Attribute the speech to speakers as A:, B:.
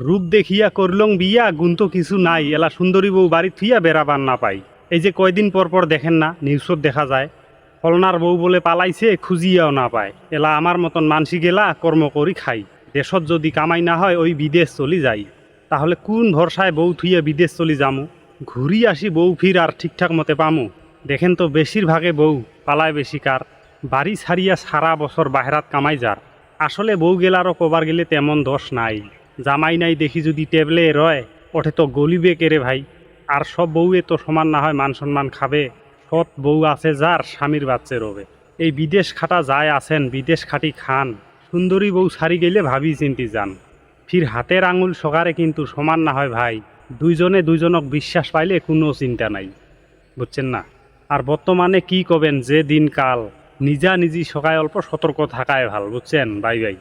A: রূপ দেখিয়া করলং বিয়া গুণ তো কিছু নাই, এলা সুন্দরী বউ বাড়ি থুইয়া বেড়াবার না পাই। এই যে কয়দিন পর পর দেখেন না নিউজত দেখা যায় ফলনার বউ বলে পালাইছে, খুঁজিয়াও না পায়। এলা আমার মতন মানসি গেলা কর্ম করি খাই। দেশত যদি কামাই না হয় ওই বিদেশ চলি যাই। তাহলে কোন ভরসায় বউ থুইয়া বিদেশ চলি যামু? ঘুরি আসি বউ ফির আর ঠিকঠাক মতে পামু? দেখেন তো বেশিরভাগে বউ পালায় বেশি কার, বাড়ি ছাড়িয়া সারা বছর বাহেরাত কামাই যার। আসলে বউ গেলারও কবার গেলে তেমন দোষ নাই। জামাই নাই দেখি যদি টেবলে রয়, ওঠে তো গলিবে কেরে ভাই। আর সব বউয়ে তো সমান না হয় মান সম্মান খাবে। সৎ বউ আছে যার স্বামীর বাচ্চে রবে। এই বিদেশ খাটা যায় আছেন বিদেশ খাটি খান, সুন্দরী বউ সারি গেলে ভাবি চিন্তি যান। ফির হাতের আঙুল সগারে কিন্তু সমান না হয় ভাই। দুইজনে দুইজনক বিশ্বাস পাইলে কোনো চিন্তা নাই, বুঝছেন না? আর বর্তমানে কি কবেন যে দিনকাল, নিজা নিজি সকায় অল্প সতর্ক থাকায় ভাল, বুঝছেন? Bye bye.